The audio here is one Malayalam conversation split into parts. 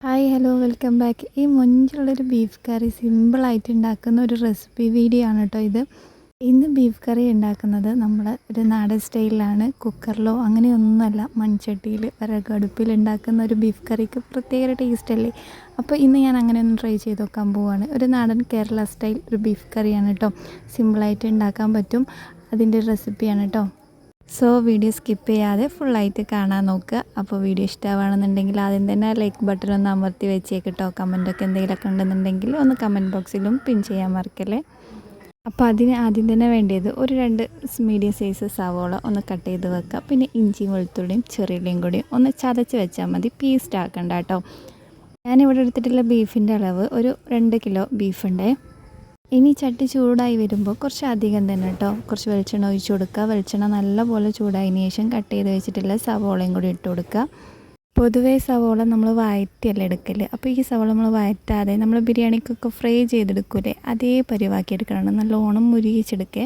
Hi hello welcome back. ഈ മൊഞ്ചുള്ളൊരു ബീഫ് കറി സിമ്പിളായിട്ട് ഉണ്ടാക്കുന്ന ഒരു റെസിപ്പി വീഡിയോ ആണ് കേട്ടോ ഇത്. ഇന്ന് ബീഫ് കറി ഉണ്ടാക്കുന്നത് നമ്മൾ ഒരു നാടൻ സ്റ്റൈലിലാണ്. കുക്കറിലോ അങ്ങനെയൊന്നുമല്ല, മൺചട്ടിയിൽ വിറകടുപ്പിൽ ഉണ്ടാക്കുന്ന ഒരു ബീഫ് കറിക്ക് പ്രത്യേക ടേസ്റ്റ് അല്ലേ. അപ്പോൾ ഇന്ന് ഞാൻ അങ്ങനെ ഒന്ന് ട്രൈ ചെയ്ത് നോക്കാൻ പോവുകയാണ്. ഒരു നാടൻ കേരള സ്റ്റൈൽ ഒരു ബീഫ് കറിയാണ് കേട്ടോ. സിമ്പിളായിട്ട് ഉണ്ടാക്കാൻ പറ്റും. അതിൻ്റെ റെസിപ്പിയാണ് കേട്ടോ. സോ വീഡിയോ സ്കിപ്പ് ചെയ്യാതെ ഫുള്ളായിട്ട് കാണാൻ നോക്കുക. അപ്പോൾ വീഡിയോ ഇഷ്ടമാണെന്നുണ്ടെങ്കിൽ ആദ്യം തന്നെ ലൈക്ക് ബട്ടൺ ഒന്ന് അമർത്തി വെച്ചേക്കിട്ടോ. കമൻറ്റൊക്കെ എന്തെങ്കിലുമൊക്കെ ഉണ്ടെന്നുണ്ടെങ്കിൽ ഒന്ന് കമൻറ്റ് ബോക്സിലും പിൻ ചെയ്യാൻ മറക്കല്ലേ. അപ്പോൾ അതിന് ആദ്യം തന്നെ വേണ്ടത് ഒരു 2 മീഡിയം സൈസ് സവോള ഒന്ന് കട്ട് ചെയ്ത് വെക്കുക. പിന്നെ ഇഞ്ചിയും വെളുത്തുള്ളിയും ചെറിയുള്ളിയും കൂടി ഒന്ന് ചതച്ച് വെച്ചാൽ മതി, പേസ്റ്റ് ആക്കണ്ട കേട്ടോ. ഞാനിവിടെ എടുത്തിട്ടുള്ള ബീഫിൻ്റെ അളവ് ഒരു 2 കിലോ ബീഫുണ്ടേ. ഇനി ചട്ടി ചൂടായി വരുമ്പോൾ കുറച്ച് അധികം തന്നെ കേട്ടോ, കുറച്ച് വെളിച്ചെണ്ണ ഒഴിച്ച് കൊടുക്കുക. വെളിച്ചെണ്ണ നല്ലപോലെ ചൂടായതിന് ശേഷം കട്ട് ചെയ്ത് വെച്ചിട്ടുള്ള സവോളയും കൂടി ഇട്ട് കൊടുക്കുക. പൊതുവേ സവോള നമ്മൾ വഴറ്റിയല്ല എടുക്കൽ. അപ്പോൾ ഈ സവോള നമ്മൾ വഴറ്റാതെ നമ്മൾ ബിരിയാണിക്കൊക്കെ ഫ്രൈ ചെയ്തെടുക്കൂലേ, അതേ പരിവാക്കി എടുക്കണം. നല്ലോണം മുരിയിച്ചെടുക്കേ.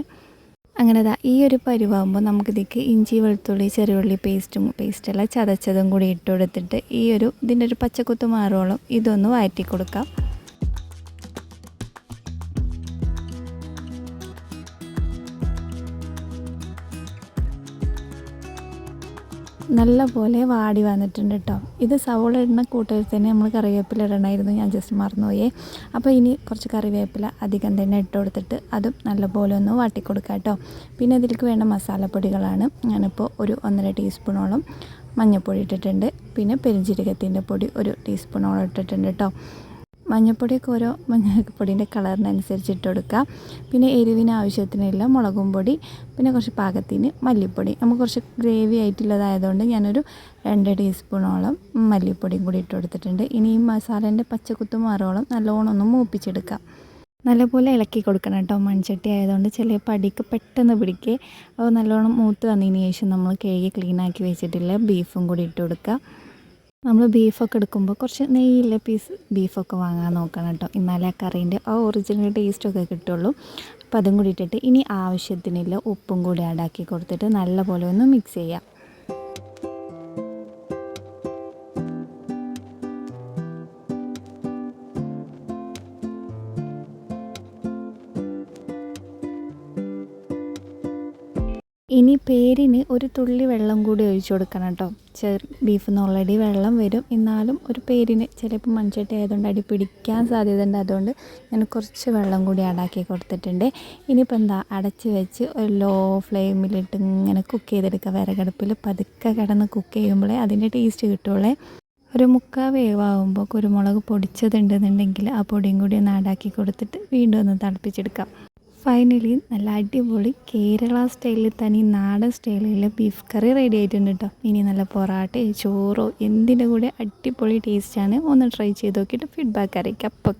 അങ്ങനെ ഈ ഒരു പരിവാകുമ്പോൾ നമുക്കിതിലേക്ക് ഇഞ്ചി വെളുത്തുള്ളി ചെറിയുള്ളി പേസ്റ്റല്ല ചതച്ചതും കൂടി ഇട്ട് കൊടുത്തിട്ട് ഇതിൻ്റെ ഒരു പച്ചക്കുത്ത് മാറോളം ഇതൊന്ന് വഴറ്റി കൊടുക്കാം. നല്ല പോലെ വാടി വന്നിട്ടുണ്ട് കേട്ടോ. ഇത് സവോള ഇടുന്ന കൂട്ടത്തിൽ തന്നെ നമ്മൾ കറിവേപ്പില ഇടണമായിരുന്നു, ഞാൻ ജസ്റ്റ് മറന്നുപോയേ. അപ്പോൾ ഇനി കുറച്ച് കറിവേപ്പില അധികം തന്നെ ഇട്ട് കൊടുത്തിട്ട് അതും നല്ലപോലെ ഒന്ന് വാട്ടി കൊടുക്കുക കേട്ടോ. പിന്നെ ഇതിലേക്ക് വേണ്ട മസാലപ്പൊടികളാണ്. ഞാനിപ്പോൾ ഒരു 1.5 ടീസ്പൂണോളം മഞ്ഞൾപ്പൊടി ഇട്ടിട്ടുണ്ട്. പിന്നെ പെരുംജീരകത്തിൻ്റെ പൊടി 1 ടീസ്പൂണോളം ഇട്ടിട്ടുണ്ട് കേട്ടോ. മഞ്ഞൾപ്പൊടിയൊക്കെ ഓരോ മഞ്ഞൾപ്പൊടീൻ്റെ കളറിനനുസരിച്ച് ഇട്ട് കൊടുക്കുക. പിന്നെ എരിവിന് ആവശ്യത്തിനുള്ള മുളകും പൊടി, പിന്നെ കുറച്ച് പാകത്തിന് മല്ലിപ്പൊടി. നമുക്ക് കുറച്ച് ഗ്രേവി ആയിട്ടുള്ളതായതുകൊണ്ട് ഞാനൊരു 2 ടീസ്പൂണോളം മല്ലിപ്പൊടിയും കൂടി ഇട്ട് കൊടുത്തിട്ടുണ്ട്. ഇനി ഈ മസാലേൻ്റെ പച്ചക്കുത്ത് മാറോളം നല്ലോണം ഒന്ന് മൂപ്പിച്ചെടുക്കാം. നല്ലപോലെ ഇളക്കി കൊടുക്കണം കേട്ടോ. മൺചട്ടി ആയതുകൊണ്ട് ചില പടിക്ക് പെട്ടെന്ന് പിടിക്കേ. അപ്പോൾ നല്ലോണം മൂത്ത് വന്നതിന് ശേഷം നമ്മൾ കഴുകി ക്ലീനാക്കി വെച്ചിട്ടുള്ള ബീഫും കൂടി ഇട്ട് കൊടുക്കുക. നമ്മൾ ബീഫൊക്കെ എടുക്കുമ്പോൾ കുറച്ച് നെയ്യുള്ള പീസ് ബീഫൊക്കെ വാങ്ങാൻ നോക്കണം കേട്ടോ. എന്നാലേ ആ കറീൻ്റെ ആ ഒറിജിനൽ ടേസ്റ്റൊക്കെ കിട്ടുള്ളൂ. അപ്പോൾ അതും കൂടി ഇട്ടിട്ട് ഇനി ആവശ്യത്തിനുള്ള ഉപ്പും കൂടി ആഡാക്കി കൊടുത്തിട്ട് നല്ലപോലെ ഒന്ന് മിക്സ് ചെയ്യാം. ഇനി പേരിന് ഒരു തുള്ളി വെള്ളം കൂടി ഒഴിച്ചു കൊടുക്കണം കേട്ടോ. ബീഫിൽ നിന്ന് ഓൾറെഡി വെള്ളം വരും, എന്നാലും ഒരു പേരിന് ചിലപ്പോൾ മൺചട്ടി ആയതുകൊണ്ട് അടി പിടിക്കാൻ സാധ്യത ഉണ്ട്. അതുകൊണ്ട് ഞാൻ കുറച്ച് വെള്ളം കൂടി ആഡാക്കി കൊടുത്തിട്ടുണ്ട്. ഇനിയിപ്പോൾ അടച്ച് വെച്ച് ഒരു ലോ ഫ്ലെയിമിലിട്ട് ഇങ്ങനെ കുക്ക് ചെയ്തെടുക്കുക. വിറകടുപ്പിൽ പതുക്കെ കിടന്ന് കുക്ക് ചെയ്യുമ്പോഴേ അതിൻ്റെ ടേസ്റ്റ് കിട്ടുള്ളേ. ഒരു 3/4 വേവാകുമ്പോൾ കുരുമുളക് പൊടിച്ചതുണ്ടെന്നുണ്ടെങ്കിൽ ആ പൊടിയും കൂടി ഒന്ന് ആഡാക്കി കൊടുത്തിട്ട് വീണ്ടും ഒന്ന് തിളപ്പിച്ചെടുക്കാം. ഫൈനലി നല്ല അടിപൊളി കേരള സ്റ്റൈലിൽ തനി നാടൻ സ്റ്റൈലിൽ ബീഫ് കറി റെഡി ആയിട്ടുണ്ട് കേട്ടോ. ഇനി നല്ല പൊറാട്ടയോ ചോറോ എന്തിൻ്റെ കൂടെ അടിപൊളി ടേസ്റ്റാണ്. ഒന്ന് ട്രൈ ചെയ്ത് നോക്കിയിട്ട് ഫീഡ്ബാക്ക് അറിയിക്കാം. അപ്പോൾ